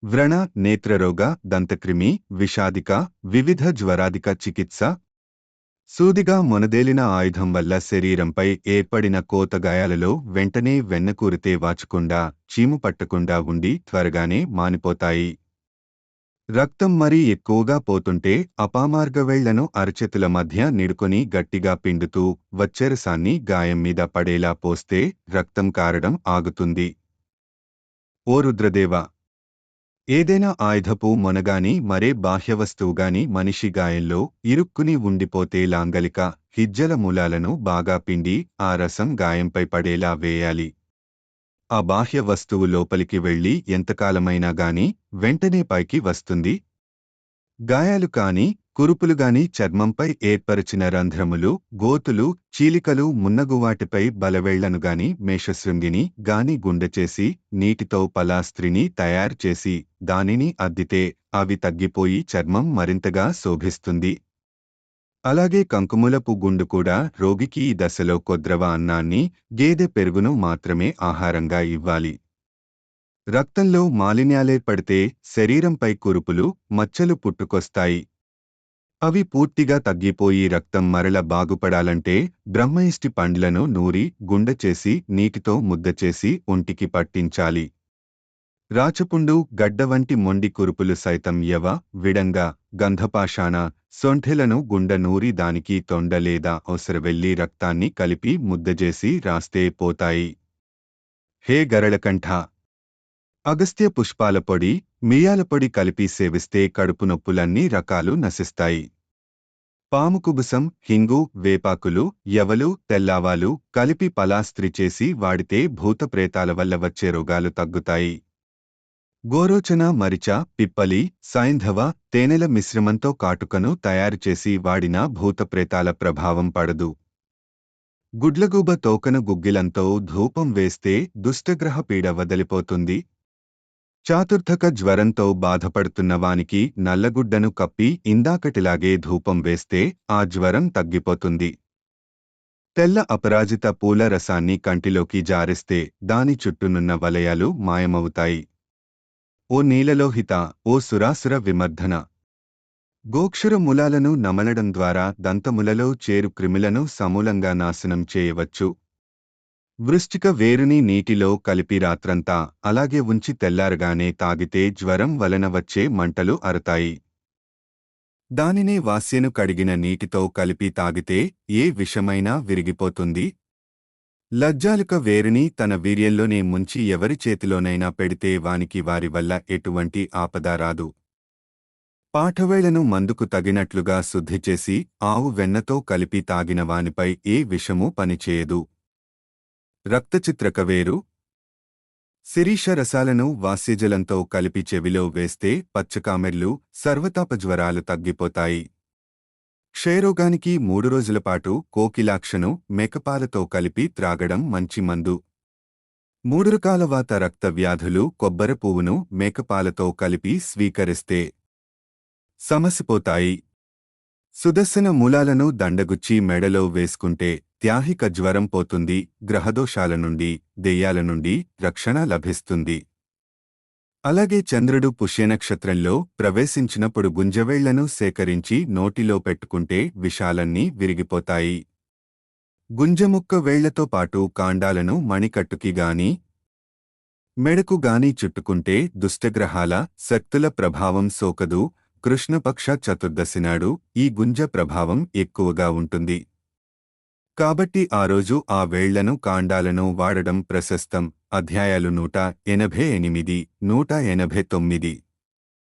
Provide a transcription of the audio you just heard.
వ్రణ, నేత్రరోగ, దంతక్రిమి, విషాదిక, వివిధ జ్వరాదిక చికిత్స. సూదిగా మొనదేలిన ఆయుధం వల్ల శరీరంపై ఏర్పడిన కోతగాయాలలో వెంటనే వెన్నకూరితే వాచకుండా, చీము పట్టకుండా ఉండి త్వరగానే మానిపోతాయి. రక్తం మరీ ఎక్కువగా పోతుంటే అపామార్గవేళ్లను అరచేతుల మధ్య నిడుకొని గట్టిగా పిండుతూ వచ్చెరసాన్ని గాయం మీద పడేలా పోస్తే రక్తం కారడం ఆగుతుంది. ఓ రుద్రదేవ! ఏదైనా ఆయుధపు మొనగాని మరే బాహ్యవస్తువుగాని మనిషి గాయంలో ఇరుక్కుని ఉండిపోతే లాంగలిక, హిజ్జల మూలాలను బాగా పిండి ఆ రసం గాయంపై పడేలా వేయాలి. ఆ బాహ్య వస్తువు లోపలికి వెళ్ళి ఎంతకాలమైనా గాని వెంటనే పైకి వస్తుంది. గాయాలు కాని, కురుపులుగాని చర్మంపై ఏర్పరచిన రంధ్రములు, గోతులు, చీలికలు మున్నగువాటిపై బలవేళ్లనుగాని మేషశృంగిని గాని గుండెచేసి నీటితో పలాస్త్రిని తయారుచేసి దానిని అద్దితే అవి తగ్గిపోయి చర్మం మరింతగా శోభిస్తుంది. అలాగే కంకుములపు గుండు కూడా రోగికి ఈ దశలో కొద్రవ అన్నాన్ని, గేదె పెరుగును మాత్రమే ఆహారంగా ఇవ్వాలి. రక్తంలో మాలిన్యాలేర్పడితే శరీరంపై కురుపులు, మచ్చలు పుట్టుకొస్తాయి. అవి పూర్తిగా తగ్గిపోయి రక్తం మరల బాగుపడాలంటే బ్రహ్మయిష్టి పండ్లను నూరి గుండెచేసి నీటితో ముద్దచేసి ఒంటికి పట్టించాలి. రాచపుండు, గడ్డ వంటి మొండి కురుపులు సైతం యవ, విడంగ, గంధపాషాణ, సొంఠెలను గుండ నూరి దానికి తొండ లేదా ఒసరవెల్లి రక్తాన్ని కలిపి ముద్దజేసి రాస్తే పోతాయి. హే గరళకంఠ! అగస్త్య పుష్పాల పొడి, మిరియాల పొడి కలిపి సేవిస్తే కడుపు నొప్పులన్నీ రకాలు నశిస్తాయి. పాముకుబుసం, హింగు, వేపాకులు, యవలు, తెల్లావాలు కలిపి పలాస్త్రి చేసి వాడితే భూతప్రేతాల వల్ల వచ్చే రోగాలు తగ్గుతాయి. గోరోచన, మరిచ, పిప్పలి, సైంధవ, తేనెల మిశ్రమంతో కాటుకను తయారుచేసి వాడినా భూతప్రేతాల ప్రభావం పడదు. గుడ్లగూబ తోకను గుగ్గిలంతో ధూపం వేస్తే దుష్టగ్రహ పీడ వదిలిపోతుంది. చాతుర్థక జ్వరంతో బాధపడుతున్న వానికి నల్లగుడ్డను కప్పి ఇందాకటిలాగే ధూపం వేస్తే ఆ జ్వరం తగ్గిపోతుంది. తెల్ల అపరాజిత పూల రసాన్ని కంటిలోకి జారిస్తే దాని చుట్టూనున్న వలయాలు మాయమవుతాయి. ఓ నీలలోహిత, ఓ సురాసుర విమర్ధన! గోక్షుర మూలాలను నమలడం ద్వారా దంతములలో చేరు క్రిములను సమూలంగా నాశనం చేయవచ్చు. వృశ్చిక వేరుని నీటిలో కలిపి రాత్రంతా అలాగే ఉంచి తెల్లారగానే తాగితే జ్వరం వలన వచ్చే మంటలు అరతాయి. దానినే వాస్యను కడిగిన నీటితో కలిపి తాగితే ఏ విషమైనా విరిగిపోతుంది. లజ్జాలుక వేరుని తన వీర్యంలోనే ముంచి ఎవరి చేతిలోనైనా పెడితే వానికి వారి వల్ల ఎటువంటి ఆపద రాదు. పాఠవేళ్లను మందుకు తగినట్లుగా శుద్ధిచేసి ఆవు వెన్నతో కలిపి తాగిన వానిపై ఏ విషమూ పనిచేయదు. రక్తచిత్రకవేరు, శిరీష రసాలను వాస్యజలంతో కలిపి చెవిలో వేస్తే పచ్చకామెర్లు, సర్వతాపజ్వరాలు తగ్గిపోతాయి. క్షయరోగానికి 3 రోజులపాటు కోకిలాక్షను మేకపాలతో కలిపి త్రాగడం మంచి మందు. 3 రకాల వాత రక్త వ్యాధులు కొబ్బరి పువ్వును మేకపాలతో కలిపి స్వీకరిస్తే సమసిపోతాయి. సుదర్శన మూలాలను దండగుచ్చి మెడలో వేసుకుంటే త్యాహిక జ్వరం పోతుంది. గ్రహదోషాల నుండి, దెయ్యాల నుండి రక్షణ లభిస్తుంది. అలాగే చంద్రుడు పుష్యనక్షత్రంలో ప్రవేశించినప్పుడు గుంజవేళ్లను సేకరించి నోటిలో పెట్టుకుంటే విషాలన్నీ విరిగిపోతాయి. గుంజముక్క వేళ్లతో పాటు కాండాలను మణికట్టుకి గాని మెడకు గాని చుట్టుకుంటే దుష్టగ్రహాల, శక్తుల ప్రభావం సోకదు. కృష్ణపక్ష చతుర్దశి నాడు ఈ గుంజ ప్రభావం ఎక్కువగా ఉంటుంది. కాబట్టి ఆ రోజు ఆ వేళ్లను, కాండాలను వాడడం ప్రశస్తం. అధ్యాయాలు 188, 189.